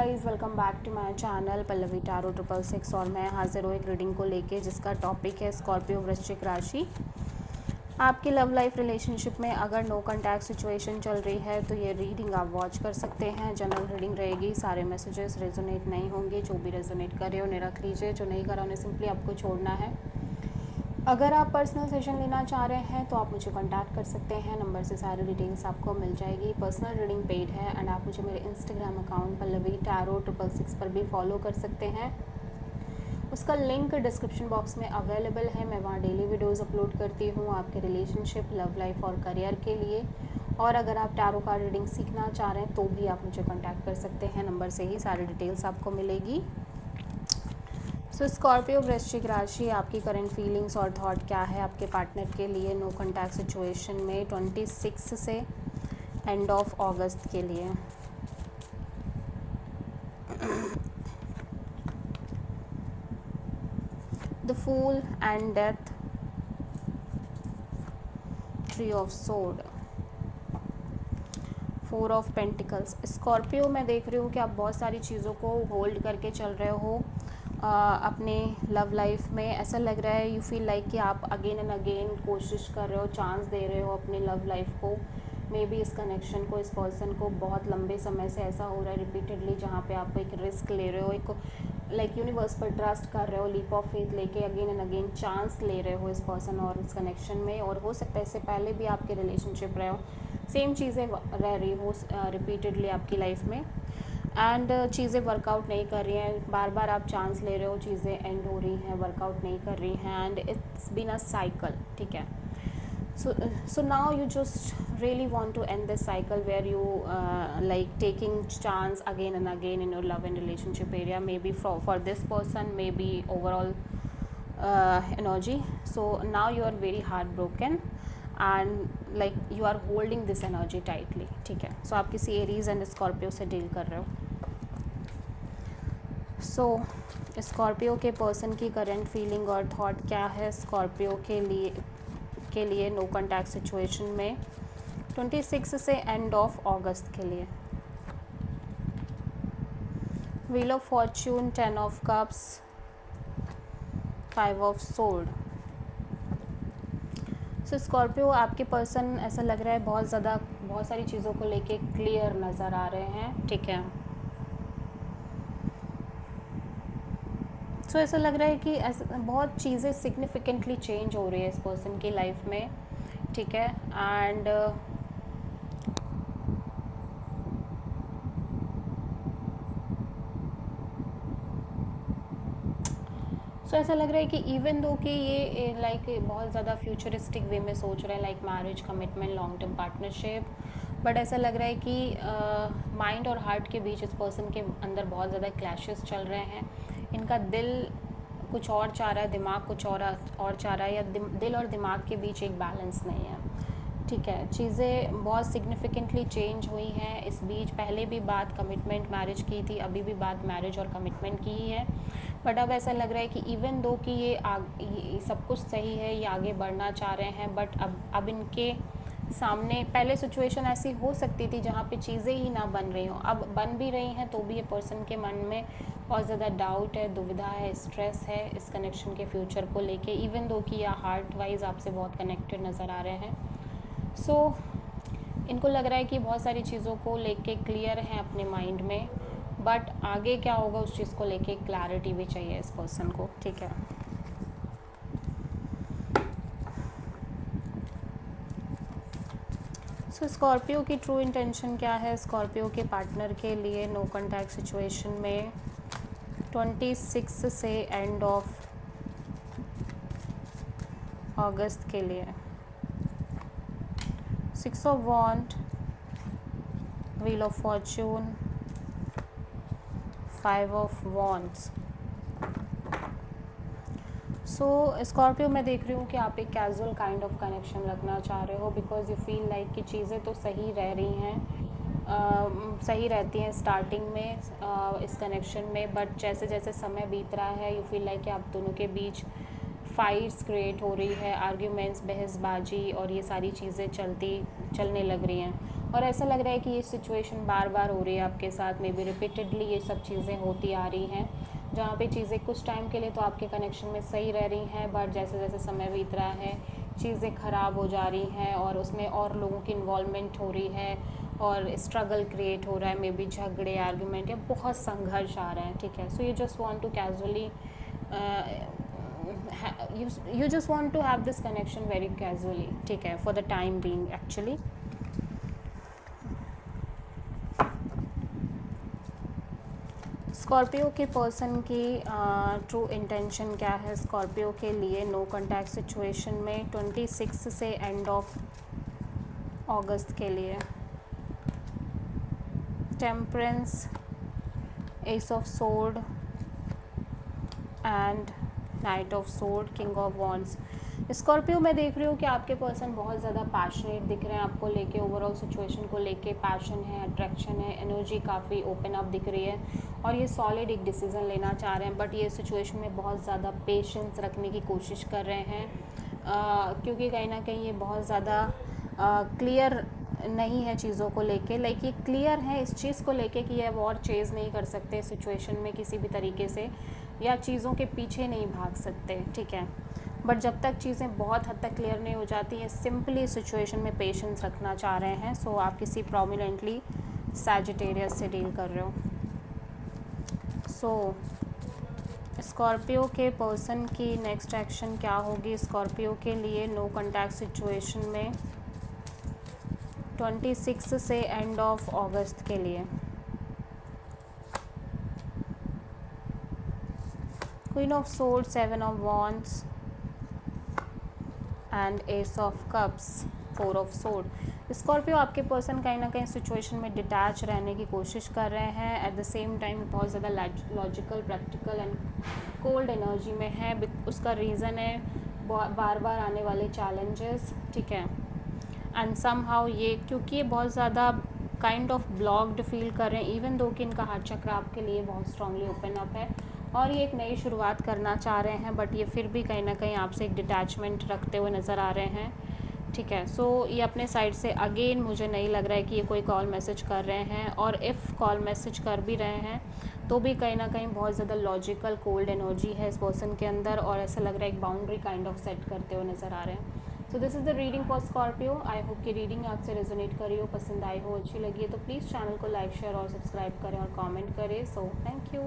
Guys, welcome back to my channel Pallavi tarot 666 और मैं हाजिर हूँ एक रीडिंग को लेके जिसका टॉपिक है स्कॉर्पियो वृश्चिक राशि। आपकी लव लाइफ रिलेशनशिप में अगर नो कॉन्टैक्ट सिचुएशन चल रही है तो ये रीडिंग आप वॉच कर सकते हैं। जनरल रीडिंग रहेगी, सारे मैसेजेस रेजोनेट नहीं होंगे। जो भी रेजोनेट करे उन्हें रख लीजिए, जो नहीं करा उन्हें सिंपली आपको छोड़ना है। अगर आप पर्सनल सेशन लेना चाह रहे हैं तो आप मुझे कांटेक्ट कर सकते हैं, नंबर से सारी डिटेल्स आपको मिल जाएगी। पर्सनल रीडिंग पेड है एंड आप मुझे मेरे इंस्टाग्राम अकाउंट पल्लवी टैरो 666 पर भी फॉलो कर सकते हैं। उसका लिंक डिस्क्रिप्शन बॉक्स में अवेलेबल है। मैं वहाँ डेली वीडियोज़ अपलोड करती हूँ आपके रिलेशनशिप, लव लाइफ और करियर के लिए। और अगर आप टैरो कार्ड रीडिंग सीखना चाह रहे हैं तो भी आप मुझे कॉन्टैक्ट कर सकते हैं, नंबर से ही सारी डिटेल्स आपको मिलेगी। सो स्कॉर्पियो वृश्चिक राशि, आपकी करंट फीलिंग्स और थॉट क्या है आपके पार्टनर के लिए नो कॉन्टैक्ट सिचुएशन में 26 से एंड ऑफ अगस्त के लिए। The fool and death, three of sword, 4 of pentacles. Scorpio, मैं देख रही हूँ कि आप बहुत सारी चीज़ों को होल्ड करके चल रहे हो अपने लव लाइफ में। ऐसा लग रहा है यू फील लाइक कि आप अगेन एंड अगेन कोशिश कर रहे हो, चांस दे रहे हो अपने लव लाइफ को। मे बी इस कनेक्शन को, इस पर्सन को बहुत लंबे समय से ऐसा हो रहा है रिपीटेडली, जहाँ पे आप एक रिस्क ले रहे हो, एक लाइक यूनिवर्स पर ट्रस्ट कर रहे हो, लीप ऑफ फेथ लेके अगेन एंड अगेन चांस ले रहे हो इस पर्सन और इस कनेक्शन में। और हो सकता है इससे पहले भी आपके रिलेशनशिप रहे हो, सेम चीज़ें रह रही हो रिपीटेडली आपकी लाइफ में एंड चीज़ें वर्कआउट नहीं कर रही हैं। बार बार आप चांस ले रहे हो, चीज़ें एंड हो रही हैं, वर्कआउट नहीं कर रही हैं and it's been a cycle, ठीक है। So now you just really want to end this cycle where you like taking chance again and again in your love and relationship area, maybe for this person, maybe overall energy. So now you are very heartbroken and like you are holding this energy tightly, ठीक है। So आप किसी Aries and Scorpio से deal कर रहे हो। सो Scorpio के person की करंट फीलिंग और थॉट क्या है स्कॉर्पियो के लिए नो कॉन्टैक्ट सिचुएशन में 26 से एंड ऑफ अगस्त के लिए। Wheel of Fortune, 10 of cups, 5 of sword. So Scorpio, आपके पर्सन ऐसा लग रहा है बहुत सारी चीज़ों को लेके क्लियर नज़र आ रहे हैं, ठीक है। सो ऐसा लग रहा है कि ऐसा बहुत चीज़ें सिग्निफिकेंटली चेंज हो रही है इस पर्सन की लाइफ में, ठीक है। एंड सो ऐसा लग रहा है कि इवन दो कि ये लाइक बहुत ज़्यादा फ्यूचरिस्टिक वे में सोच रहे हैं, like marriage, commitment, long term partnership, but ऐसा लग रहा है कि माइंड और हार्ट के बीच इस पर्सन के अंदर बहुत ज़्यादा क्लैशेस चल रहे हैं। इनका दिल कुछ और चाह रहा है, दिमाग कुछ और चाह रहा है, या दिल और दिमाग के बीच एक बैलेंस नहीं है, ठीक है। चीज़ें बहुत सिग्निफिकेंटली चेंज हुई हैं इस बीच। पहले भी बात कमिटमेंट, मैरिज की थी, अभी भी बात मैरिज और कमिटमेंट की ही है, बट अब ऐसा लग रहा है कि इवन दो कि ये सब कुछ सही है, ये आगे बढ़ना चाह रहे हैं, बट अब इनके सामने पहले सिचुएशन ऐसी हो सकती थी जहाँ पे चीज़ें ही ना बन रही हों, अब बन भी रही हैं तो भी ये पर्सन के मन में बहुत ज़्यादा डाउट है, दुविधा है, स्ट्रेस है इस कनेक्शन के फ्यूचर को लेके, इवन दो कि या हार्ट वाइज आपसे बहुत कनेक्टेड नज़र आ रहे हैं। सो इनको लग रहा है कि बहुत सारी चीज़ों को लेके क्लियर हैं अपने माइंड में, बट आगे क्या होगा उस चीज़ को लेके क्लैरिटी भी चाहिए इस पर्सन को, ठीक है। सो स्कॉर्पियो की ट्रू इंटेंशन क्या है स्कॉर्पियो के पार्टनर के लिए नो कॉन्टैक्ट सिचुएशन में 26 से एंड ऑफ अगस्त के लिए। 6 of wand, wheel of fortune, 5 of wands. So Scorpio, मैं देख रही हूँ कि आप एक कैजुअल काइंड ऑफ कनेक्शन रखना चाह रहे हो बिकॉज यू फील लाइक कि चीज़ें तो सही रह रही हैं, सही रहती हैं स्टार्टिंग में इस कनेक्शन में, बट जैसे जैसे समय बीत रहा है यू फील लाइक कि आप दोनों के बीच फाइट्स क्रिएट हो रही है, आर्ग्यूमेंट्स, बहसबाजी और ये सारी चीज़ें चलने लग रही हैं। और ऐसा लग रहा है कि ये सिचुएशन बार बार हो रही है आपके साथ, मे बी रिपीटेडली ये सब चीज़ें होती आ रही हैं, जहाँ पे चीज़ें कुछ टाइम के लिए तो आपके कनेक्शन में सही रह रही हैं, बट जैसे जैसे समय बीत रहा है चीज़ें ख़राब हो जा रही हैं और उसमें और लोगों की इन्वॉल्वमेंट हो रही है और स्ट्रगल क्रिएट हो रहा है, मे बी झगड़े, आर्ग्यूमेंट या बहुत संघर्ष आ रहे हैं। ठीक है, so you just want to casually you just want to have this connection very casually, ठीक है, for the time being actually. Scorpio के पर्सन की ट्रू इंटेंशन क्या है स्कॉर्पियो के लिए नो कॉन्टैक्ट सिचुएशन में 26 से एंड ऑफ अगस्त के लिए? Temperance, S of sword and night of sword, king of wands. Scorpio मैं देख रही हूँ कि आपके पर्सन बहुत ज़्यादा पैशनेट दिख रहे हैं आपको लेके, ओवरऑल सिचुएशन को लेके पैशन है, अट्रैक्शन है, एनर्जी काफ़ी ओपन अप दिख रही है और ये सॉलिड एक डिसीज़न लेना चाह रहे हैं, बट ये सिचुएशन में बहुत ज़्यादा पेशेंस रखने की कोशिश कर रहे हैं क्योंकि कहीं ना कहीं ये बहुत ज़्यादा क्लियर नहीं है चीज़ों को लेके, लाइक ये क्लियर है इस चीज़ को लेके कि ये अब और चेज़ नहीं कर सकते सिचुएशन में किसी भी तरीके से, या चीज़ों के पीछे नहीं भाग सकते। ठीक है, बट जब तक चीज़ें बहुत हद तक क्लियर नहीं हो जाती हैं, सिंपली सिचुएशन में पेशेंस रखना चाह रहे हैं। सो आप किसी प्रोमिनेंटली सैजिटेरियस से डील कर रहे हो। सो स्कॉर्पियो के पर्सन की नेक्स्ट एक्शन क्या होगी स्कॉर्पियो के लिए नो कॉन्टैक्ट सिचुएशन में 26 से एंड ऑफ अगस्त के लिए? Queen of sword, 7 of wands and S of cups, 4 of sword. Scorpio आपके पर्सन कहीं ना कहीं सिचुएशन में डिटैच रहने की कोशिश कर रहे हैं, एट द सेम टाइम बहुत ज़्यादा logical, practical and cold energy में है। उसका रीज़न है बार बार आने वाले चैलेंजेस। ठीक है, एंड समहाउ ये क्योंकि ये बहुत ज़्यादा काइंड ऑफ ब्लॉक्ड फील कर रहे हैं, इवन दो कि इनका हार्ट चक्र आपके लिए बहुत स्ट्रांगली ओपन अप है और ये एक नई शुरुआत करना चाह रहे हैं, बट ये फिर भी कहीं ना कहीं आपसे एक डिटैचमेंट रखते हुए नज़र आ रहे हैं। ठीक है, सो ये अपने साइड से अगेन मुझे नहीं लग रहा है कि ये कोई कॉल मैसेज कर रहे हैं, और इफ़ कॉल मैसेज कर भी रहे हैं तो भी कहीं ना कहीं बहुत ज़्यादा लॉजिकल कोल्ड एनर्जी है इस पर्सन के अंदर, और ऐसा लग रहा है एक बाउंड्री काइंड ऑफ सेट करते हुए नज़र आ रहे हैं। So this is the reading for Scorpio. I hope कि रीडिंग आपसे रेजोनेट करी हो, पसंद आई हो, अच्छी लगी है तो प्लीज़ चैनल को लाइक, शेयर और सब्सक्राइब करें और कमेंट करें। So thank you.